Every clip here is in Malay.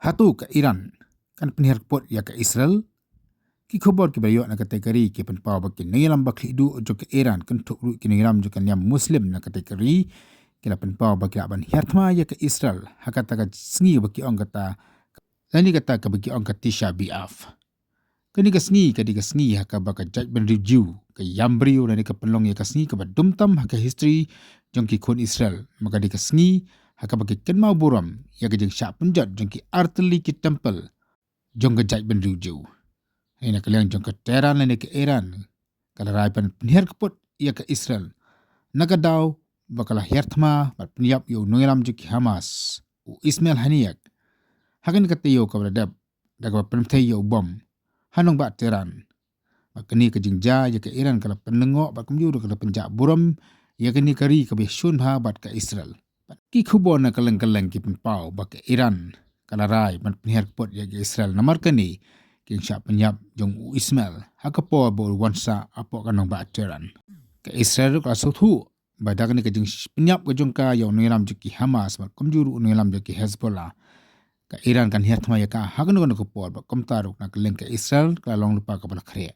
Satu ke Iran kan penihar pot ya ke Israel ki khobor ki bayo na kategori ki penpau baki Nongïalam bakli du jo ke Iran kan tuk ru ki Nongïalam jo kan yang muslim na kategori kila penpau baki aban Hiar Thma ya ke Israel hakata ka Sngi baki ong kata lani kata ka baki ong katisha biaf kani ka Sngi haka baka jaj ben review ka yambriu na ka penlong ya ka Sngi ka Badum tam haka history jong ki kon Israel maka di ka Sngi haka baki kenmau buram ya ka jeng syak penjat jong ki artili ki temple jong ka jaj ben review ina kaliang jong ka Teheran lani ke Iran kala rai pan penihar keput ya ke Israel nakadaw bakalah Hiar Thma bat peniap yo Nongïalam jo ki Hamas u Ismail Haniyak hakan kata yo ka bradab daga penthai yo bom hanong ba Teheran makani ke jingja ya ke Iran kala penlengok bat kumjur kala penjak buram ya kini kari ke besun ha bat ke Israel ki khubon na kaleng-kaleng ki penpau ba ke Iran kala rai ban penihar keput ya ke Israel namar kani king syak penyap jong u Ismail hakapo bo wansa apo kanong ba Teheran ke Israel ka sothu badak ni ke jing penyap ke jong ka yo Nongïalam jo ki Hamas bat kumjur Nongïalam jo ki Hezbollah ka Iran kan Hiar Thma ya ka hakan ko por ba komtaruk na keleng ke Israel ka long lupa ka bala khre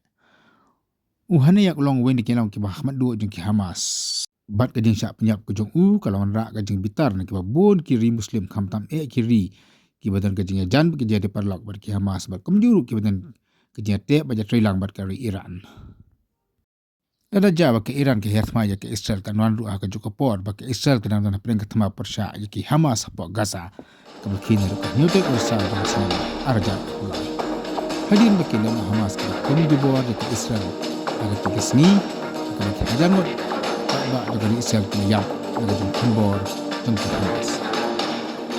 uhane yak long wen ki long ki Muhammad du jong ki Hamas bat ke jing syak penyap ke jong u ka long ra ka jing bitar na ki ba bon kiri muslim khamtam kiri ki badan ke jing jan ke jadi parlok bat ki Hamas bat kumjur ki badan ke jing te ba ja trilang bat ka Iran ada jawab ke Iran ke Hiar Thma ya ke Israel kan wan ru ka joko por ba ke Israel ke nang preng ke Thma persya ya ki Hamas po Gaza kini ru ka nyote ko sa ba sa arja ulai hadin ba ke Hamas ka kini di bawah ke Israel aga ke Sngi ka ke hajan wat ba dari Israel ke yap aga jeng kembor jeng ke Hamas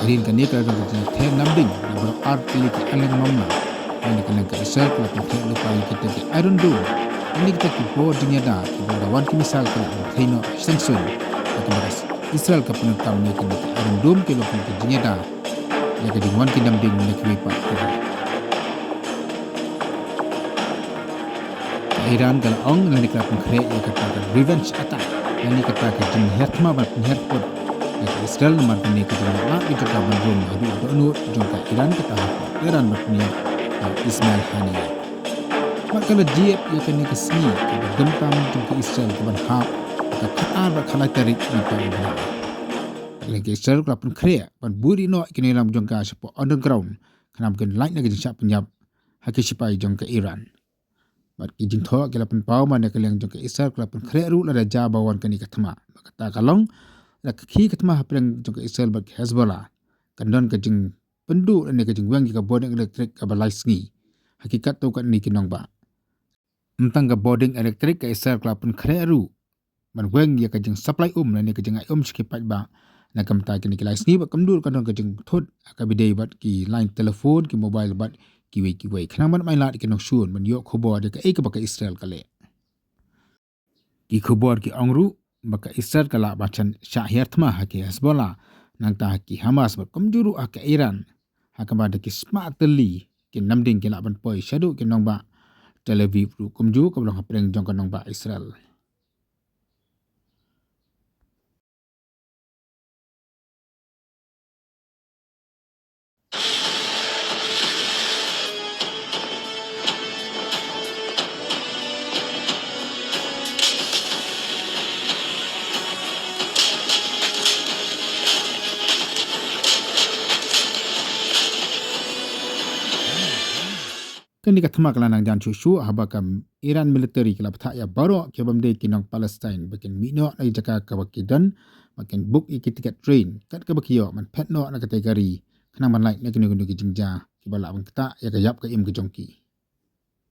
hadin kan ni ka ke the namding na ber art li ke aleng mamna ini kan ke Israel ka ke lupa kita ke Iron Dome ini kita kipor dunia dah kepada wan misal ke Thma Samsung kepada Israel ke penentang ni ke Iron Dome ke lokal ke dunia dah ya ke wan ke namding ni ke pak Iran kalau ong ni ke pengkre ya kata revenge attack ini kata ke jin Hiar Thma ban Hiar pot ya ke Israel man ni ke jin itu ka ban rum adu anu jong ka Iran kata Iran ban ni Ismail Haniyak makala jiep ya kini ke Sngi ke Badum tam jong ke Israel ke ban hap ke Qatar ba khala tarik ni ka ina lagi Israel ka pun krea ban buri no kini lam jong ka sepo underground kanam ken light na ke syak penyap haki sipai jong ke Iran bat ki jing tho ke la pun pau man ke leng jong ke Israel ka pun krea ru la da ja bawan kini ke Thma kata kalong la ki ke Thma hapreng jong ke Israel ba Hezbollah kandon ke jing pendu ne ke jing wang ke boarding electric ka balai Sngi hakikat tu kan ni kinong ba tentang ke boarding elektrik ke Israel kelapun kreru ban weng ya ke jeng supply ni ke jeng sekipat ba na kam ta kini kilai Sngi ba kamdur kan ke jeng thot ka bidei bat ki line telefon ki mobile bat ki wei khnang ban mai lat ki nong sun ban yo khobor de ke ba ke Israel kale ki khobor ki angru ba ke Israel kala ba chan sya Hiar Thma ha ke Hezbollah nang ta ki Hamas ba kamjuru ke Iran ha ka ba de ki smart teli ki namding ki la ban poi shadu ki nong ba Tel Aviv ru kumju ka belong hapreng jong kanong ba Israel kini ka Thma kala nang jan chu habakam Iran military kala ptha ya baro ke bamde kinong Palestine bakin mino na jaka ka bakidan makin book tiket train kat ka bakiyo man pet no na kategori kanang man like na kini jingja ki bala bang ta ya ka yap ka im ke jongki